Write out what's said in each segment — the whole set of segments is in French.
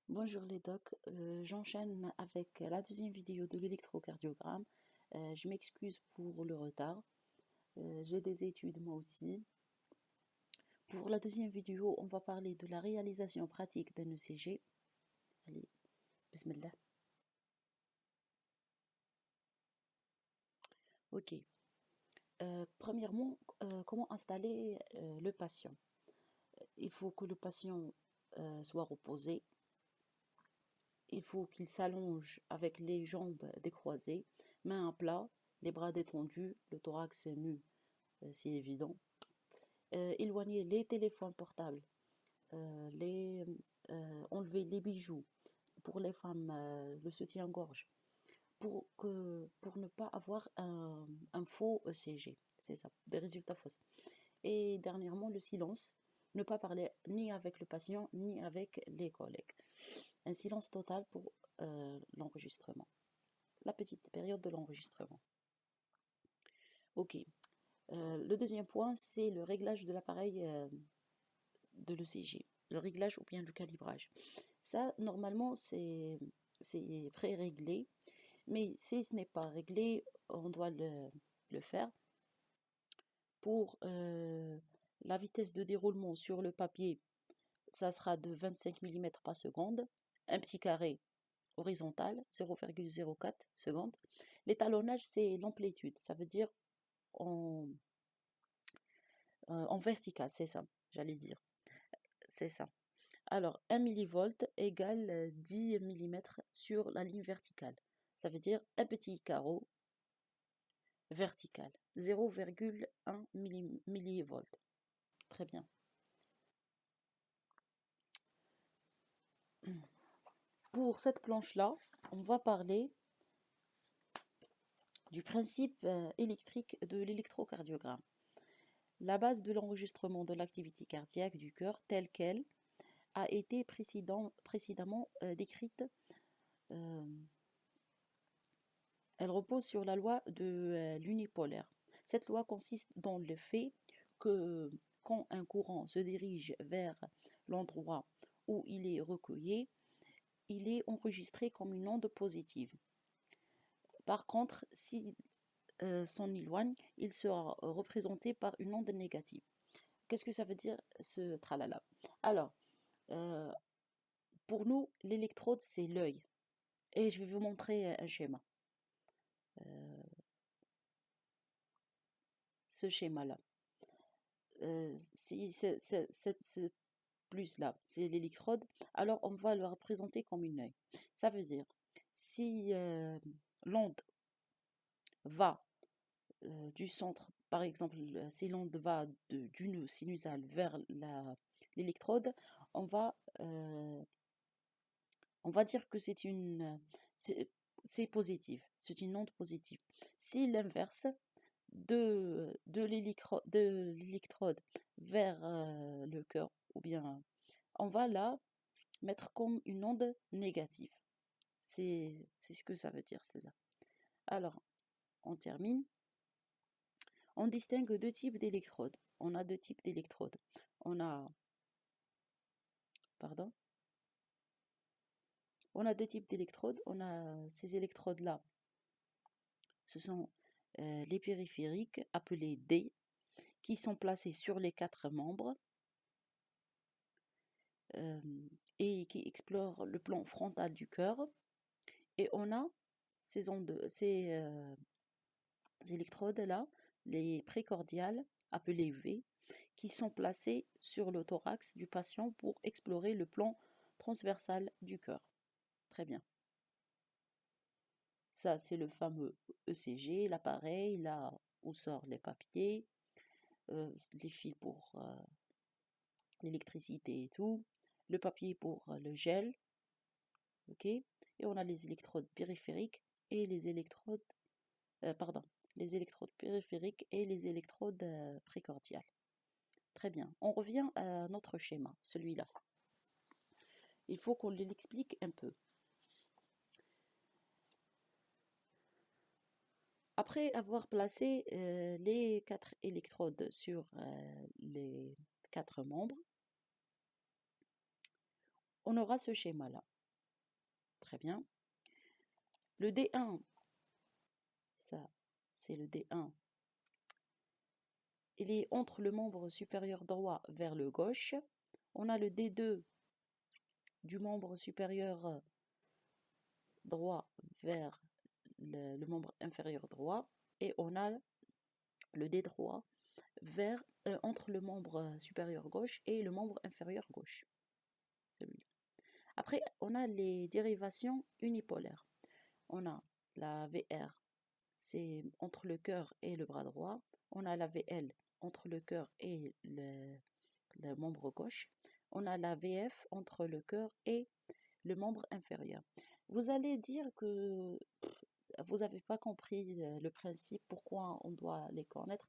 Bonjour les docs, j'enchaîne avec la deuxième vidéo de l'électrocardiogramme. Je m'excuse pour le retard, j'ai des études moi aussi. Pour la deuxième vidéo, on va parler de la réalisation pratique d'un ECG. Allez, bismillah. Ok. Premièrement, comment installer le patient? Il faut que le patient soit reposé. Il faut qu'il s'allonge avec les jambes décroisées, mains à plat, les bras détendus, le thorax nu, c'est évident. Éloigner les téléphones portables, enlever les bijoux, pour les femmes, le soutien-gorge, pour ne pas avoir un faux ECG, c'est ça, des résultats fausses. Et dernièrement, le silence, ne pas parler ni avec le patient ni avec les collègues. Un silence total pour l'enregistrement, la petite période de l'enregistrement. Ok. Le deuxième point, c'est le réglage de l'appareil de l'ECG, le réglage ou bien le calibrage. Ça, normalement, c'est pré-réglé, mais si ce n'est pas réglé, on doit le faire. Pour la vitesse de déroulement sur le papier, ça sera de 25 mm par seconde, un petit carré horizontal, 0,04 secondes. L'étalonnage, c'est l'amplitude, ça veut dire en vertical, c'est ça, j'allais dire, c'est ça. Alors, 1 millivolt égale 10 mm sur la ligne verticale. Ça veut dire un petit carreau vertical, 0,1 millivolt. Très bien. Pour cette planche-là, on va parler du principe électrique de l'électrocardiogramme. La base de l'enregistrement de l'activité cardiaque du cœur telle qu'elle a été précédemment décrite. Elle repose sur la loi de l'unipolaire. Cette loi consiste dans le fait que quand un courant se dirige vers l'endroit où il est recueilli, il est enregistré comme une onde positive. Par contre, si s'en éloigne, il sera représenté par une onde négative. Qu'est-ce que ça veut dire ce tralala? Alors, euh, pour nous, l'électrode, c'est l'œil. Et je vais vous montrer un schéma. Ce schéma-là. Si ce plus-là, c'est l'électrode, alors on va le représenter comme une œil. Ça veut dire, si l'onde va du centre, par exemple, si l'onde va d'une sinusale vers l'électrode, on va, euh, on va dire que c'est positif, c'est une onde positive. Si l'inverse de l'électrode vers le cœur, ou bien on va là mettre comme une onde négative. C'est ce que ça veut dire, cela. Alors, on termine. On distingue deux types d'électrodes. On a deux types d'électrodes. On a, pardon, on a deux types d'électrodes. On a ces électrodes-là. Ce sont les périphériques, appelés D, qui sont placés sur les quatre membres et qui explorent le plan frontal du cœur. Et on a ces électrodes-là, les précordiales, appelées V, qui sont placées sur le thorax du patient pour explorer le plan transversal du cœur. Très bien. Ça, c'est le fameux ECG, l'appareil, là où sortent les papiers, les fils pour l'électricité et tout, le papier pour le gel, ok? Et on a les électrodes périphériques et les électrodes, pardon, les électrodes périphériques et les électrodes précordiales. Très bien. On revient à notre schéma, celui-là. Il faut qu'on l'explique un peu. Après avoir placé les quatre électrodes sur les quatre membres, on aura ce schéma-là. Très bien. Le D1, ça, c'est le D1. Il est entre le membre supérieur droit vers le gauche. On a le D2 du membre supérieur droit vers le membre inférieur droit. Et on a le D3 entre le membre supérieur gauche et le membre inférieur gauche. Celui-là. Après, on a les dérivations unipolaires. On a la VR, c'est entre le cœur et le bras droit. On a la VL entre le cœur et le membre gauche. On a la VF entre le cœur et le membre inférieur. Vous allez dire que vous n'avez pas compris le principe, pourquoi on doit les connaître.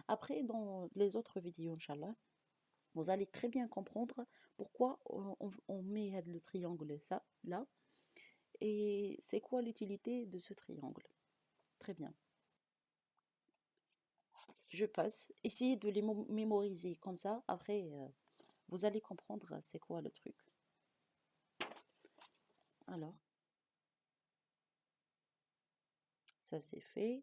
Après, dans les autres vidéos, Inch'Allah, vous allez très bien comprendre pourquoi on met le triangle ça, là, et c'est quoi l'utilité de ce triangle. Très bien. Je passe. Essayez de les mémoriser comme ça. Après, vous allez comprendre c'est quoi le truc. Alors, ça c'est fait.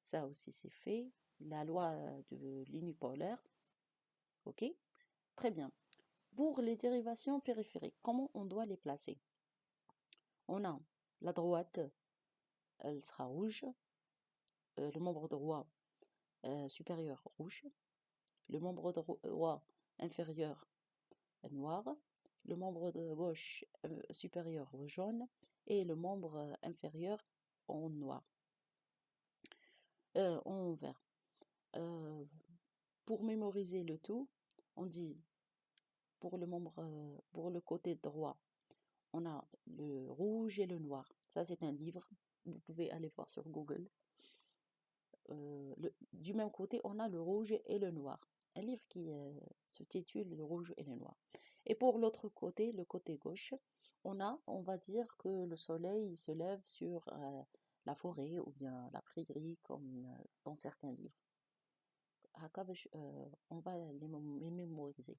Ça aussi c'est fait. La loi de l'unipolaire. Ok? Très bien. Pour les dérivations périphériques, comment on doit les placer? On a la droite, elle sera rouge. Le membre droit supérieur rouge. Le membre droit inférieur noir. Le membre de gauche supérieur jaune. Et le membre inférieur en noir. En vert. Pour mémoriser le tout, on dit pour le côté droit, on a le rouge et le noir. Ça, c'est un livre. Vous pouvez aller voir sur Google. Du même côté, on a le rouge et le noir. Un livre qui se titule Le rouge et le noir. Et pour l'autre côté, le côté gauche, on va dire que le soleil se lève sur la forêt ou bien la prairie, comme dans certains livres. On va les mémoriser.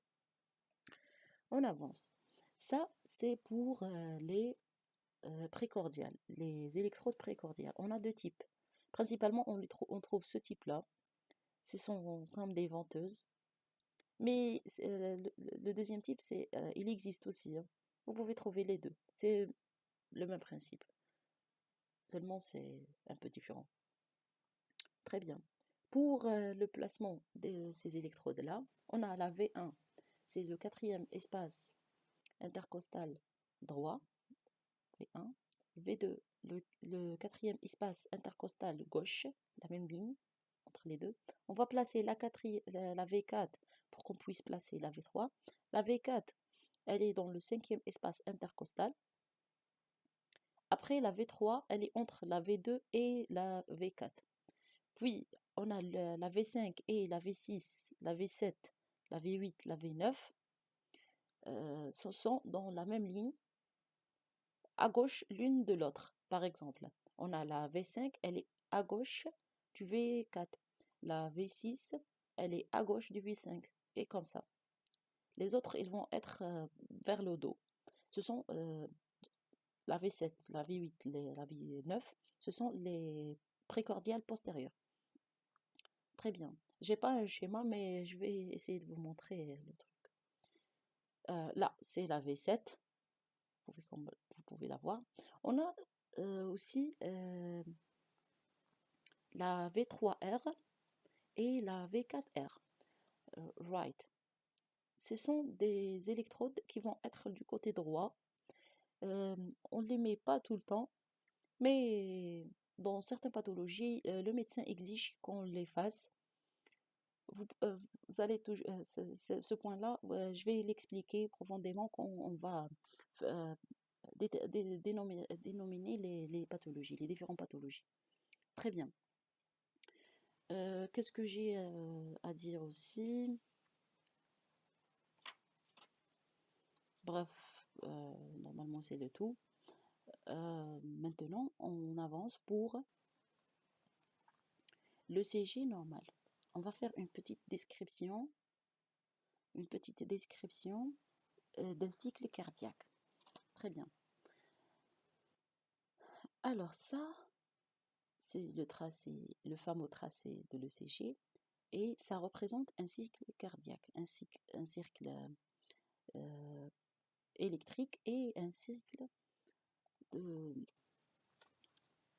On avance. Ça, c'est pour les précordiales, les électrodes précordiales. On a deux types. Principalement, on trouve ce type-là. Ce sont comme des venteuses. Mais le deuxième type, il existe aussi. Hein. Vous pouvez trouver les deux. C'est le même principe. Seulement, c'est un peu différent. Très bien. Pour le placement de ces électrodes-là, on a la V1. C'est le quatrième espace intercostal droit. V1. V2, le quatrième espace intercostal gauche, la même ligne entre les deux. On va placer la V4 pour qu'on puisse placer la V3. La V4, elle est dans le cinquième espace intercostal. Après, la V3, elle est entre la V2 et la V4. Puis, on a la V5 et la V6, la V7, la V8, la V9. Ce sont dans la même ligne, à gauche l'une de l'autre. Par exemple, on a la V5, elle est à gauche du V4. La V6, elle est à gauche du V5. Et comme ça. Les autres, ils vont être vers le dos. Ce sont la V7, la V8, la V9. Ce sont les précordiales postérieures. Très bien. J'ai pas un schéma, mais je vais essayer de vous montrer le truc. Là, c'est la V7. Vous pouvez la voir. On a aussi la V3R et la V4R. Right. Ce sont des électrodes qui vont être du côté droit. On ne les met pas tout le temps, mais dans certaines pathologies, le médecin exige qu'on les fasse. Vous allez ce point-là, je vais l'expliquer profondément quand on va dénominer les pathologies, les différentes pathologies. Très bien. Qu'est-ce que j'ai à dire aussi? Bref, normalement c'est le tout. Maintenant, on avance pour l'ECG normal. On va faire une petite description d'un cycle cardiaque. Très bien. Alors ça, c'est le tracé, le fameux tracé de l'ECG, et ça représente un cycle cardiaque, un cycle euh, électrique et un cycle de,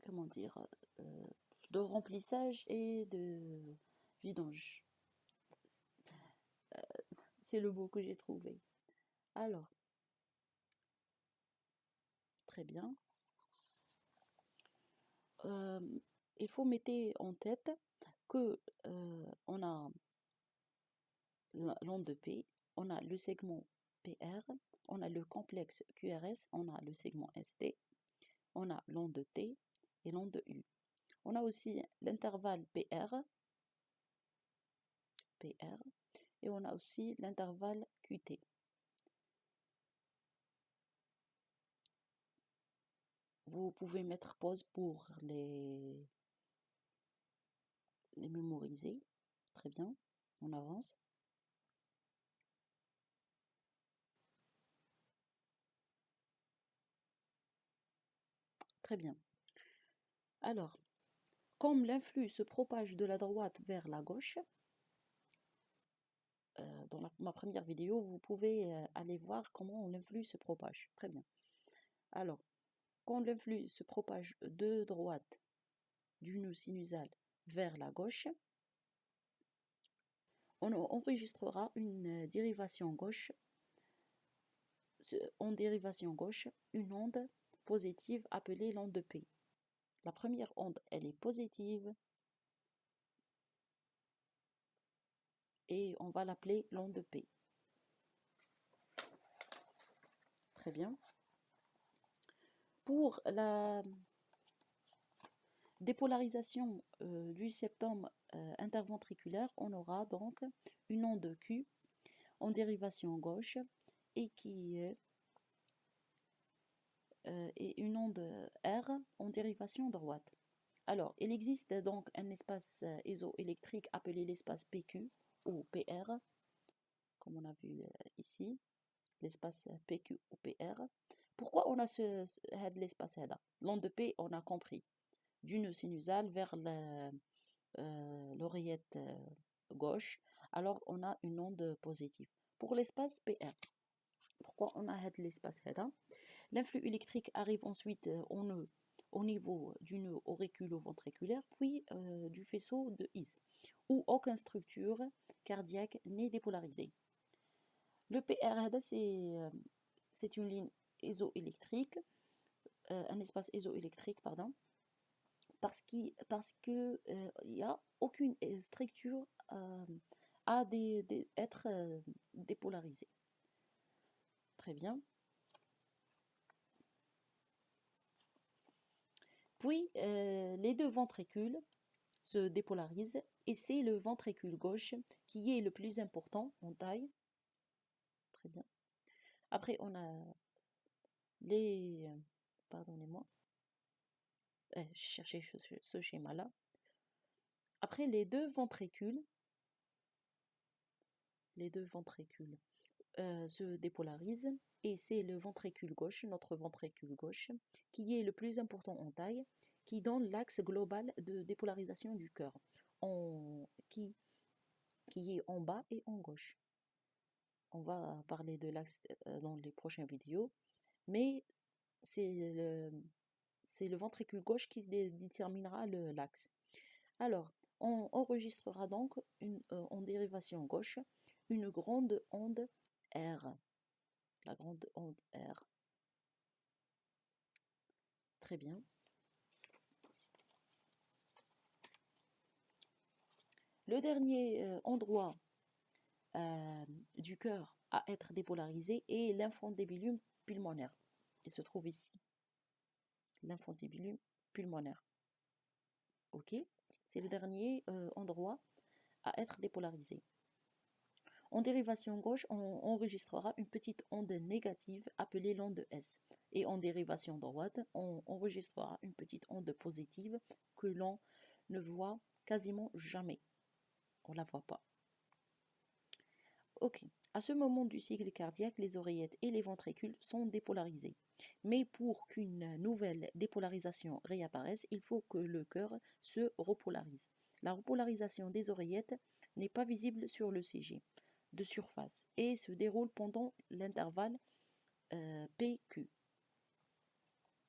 comment dire, euh, de remplissage et de vidange. C'est le mot que j'ai trouvé. Alors, très bien. Euh, il faut mettre en tête que on a l'onde P, on a le segment PR, on a le complexe QRS, on a le segment ST, on a l'onde T et l'onde U. On a aussi l'intervalle PR, et on a aussi l'intervalle QT. Vous pouvez mettre pause pour les mémoriser. Très bien, on avance. Très bien. Alors, comme l'influx se propage de la droite vers la gauche, dans ma première vidéo, vous pouvez aller voir comment l'influx se propage. Très bien. Alors, quand l'influx se propage de droite d'une sinusale vers la gauche, on enregistrera une dérivation gauche, en dérivation gauche, une onde positive appelée l'onde P. La première onde, elle est positive et on va l'appeler l'onde P. Très bien. Pour la dépolarisation du septum interventriculaire, on aura donc une onde Q en dérivation gauche et et une onde R en dérivation droite. Alors, il existe donc un espace isoélectrique appelé l'espace PQ ou PR, comme on a vu ici, l'espace PQ ou PR. Pourquoi on a l'espace là? L'onde P, on a compris, d'une sinusale vers l'oreillette gauche, alors on a une onde positive. Pour l'espace PR, pourquoi on a l'espace là? L'influx électrique arrive ensuite au niveau du nœud auriculo-ventriculaire, puis du faisceau de His, où aucune structure cardiaque n'est dépolarisée. Le PR, c'est une ligne isoélectrique, un espace isoélectrique, pardon, parce que il n'y a aucune structure à être dépolarisée. Très bien. Puis les deux ventricules se dépolarisent et c'est le ventricule gauche qui est le plus important en taille. Très bien. Après, on a les... Pardonnez-moi. J'ai cherché ce schéma-là. Après, les deux ventricules se dépolarisent et c'est le ventricule gauche, notre ventricule gauche, qui est le plus important en taille, qui donne l'axe global de dépolarisation du cœur, qui est en bas et en gauche. On va parler de l'axe dans les prochaines vidéos, mais c'est le ventricule gauche qui déterminera l'axe. Alors, on enregistrera donc en dérivation gauche une grande onde R. La grande onde R. Très bien. Le dernier endroit du cœur à être dépolarisé est l'infundibulum pulmonaire. Il se trouve ici. L'infundibulum pulmonaire. Ok, c'est le dernier endroit à être dépolarisé. En dérivation gauche, on enregistrera une petite onde négative appelée l'onde S. Et en dérivation droite, on enregistrera une petite onde positive que l'on ne voit quasiment jamais. On ne la voit pas. Ok. À ce moment du cycle cardiaque, les oreillettes et les ventricules sont dépolarisés. Mais pour qu'une nouvelle dépolarisation réapparaisse, il faut que le cœur se repolarise. La repolarisation des oreillettes n'est pas visible sur le CG de surface et se déroule pendant l'intervalle PQ.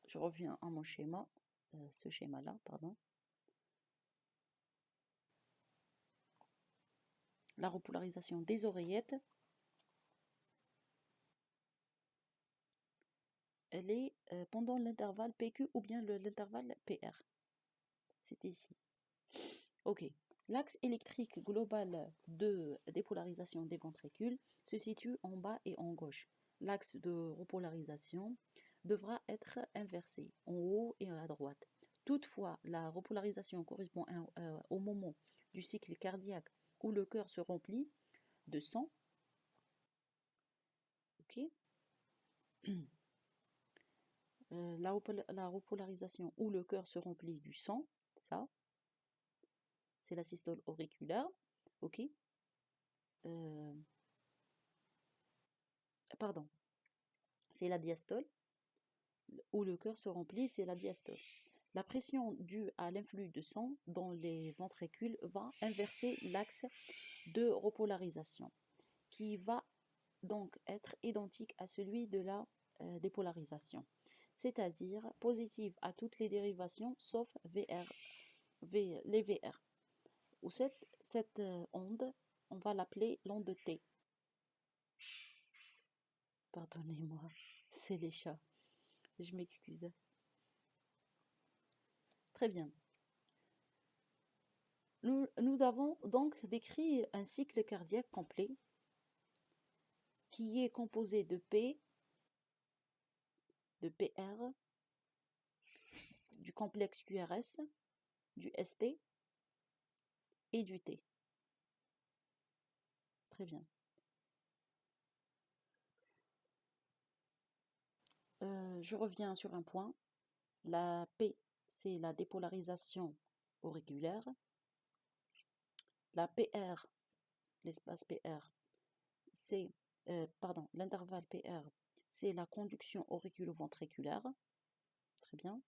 Je reviens à mon schéma, ce schéma-là, pardon. La repolarisation des oreillettes, elle est pendant l'intervalle PQ ou bien l'intervalle PR. C'est ici. Ok. L'axe électrique global de dépolarisation des ventricules se situe en bas et en gauche. L'axe de repolarisation devra être inversé en haut et à droite. Toutefois, la repolarisation correspond au moment du cycle cardiaque où le cœur se remplit de sang. Ok. La repolarisation où le cœur se remplit du sang, ça, c'est la systole auriculaire. Ok. Pardon, c'est la diastole. Où le cœur se remplit, c'est la diastole. La pression due à l'influx de sang dans les ventricules va inverser l'axe de repolarisation, qui va donc être identique à celui de la dépolarisation, c'est-à-dire positive à toutes les dérivations sauf les VR. Ou cette onde, on va l'appeler l'onde T. Pardonnez-moi, c'est les chats. Je m'excuse. Très bien. Nous avons donc décrit un cycle cardiaque complet qui est composé de P, de PR, du complexe QRS, du ST et du T. Très bien. Je reviens sur un point. La P, c'est la dépolarisation auriculaire. La PR, l'espace PR, c'est, l'intervalle PR, c'est la conduction auriculo-ventriculaire. Très bien.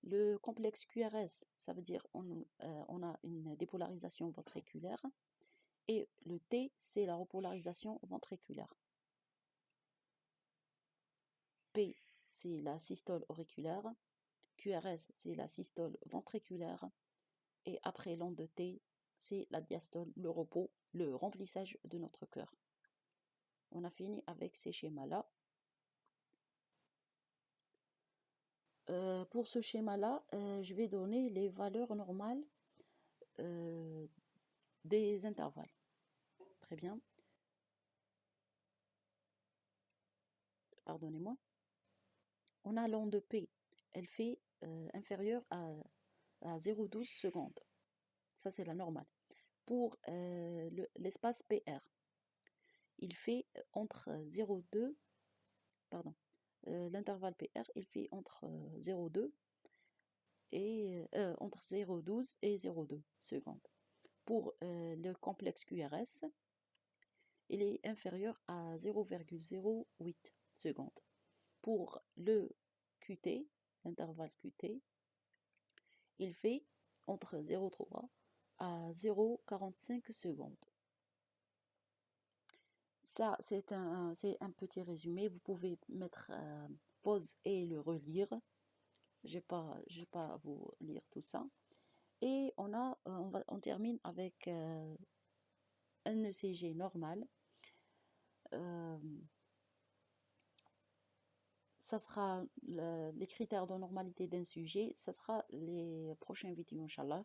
Le complexe QRS, ça veut dire on a une dépolarisation ventriculaire. Et le T, c'est la repolarisation ventriculaire. P, c'est la systole auriculaire. QRS, c'est la systole ventriculaire. Et après l'onde T, c'est la diastole, le repos, le remplissage de notre cœur. On a fini avec ces schémas-là. Pour ce schéma-là, je vais donner les valeurs normales des intervalles. Très bien. Pardonnez-moi. On a l'onde P. Elle fait inférieure à 0,12 secondes. Ça, c'est la normale. Pour l'espace PR, il fait entre 0,2, pardon, l'intervalle PR, il fait entre 0,2 et entre 0,12 et 0,2 secondes. Pour le complexe QRS, il est inférieur à 0,08 secondes. Pour le QT, l'intervalle QT, il fait entre 0,3 à 0,45 secondes. Ça, c'est un petit résumé. Vous pouvez mettre pause et le relire. Je vais pas vous lire tout ça. Et on termine avec un ECG normal. Ça sera les critères de normalité d'un sujet. Ça sera les prochaines vidéos, Inch'Allah.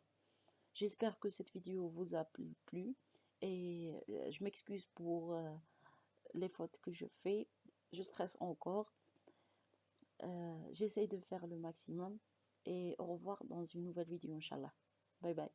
J'espère que cette vidéo vous a plu. Et je m'excuse pour les fautes que je fais. Je stresse encore. J'essaie de faire le maximum. Et au revoir dans une nouvelle vidéo, Inch'Allah. Bye bye.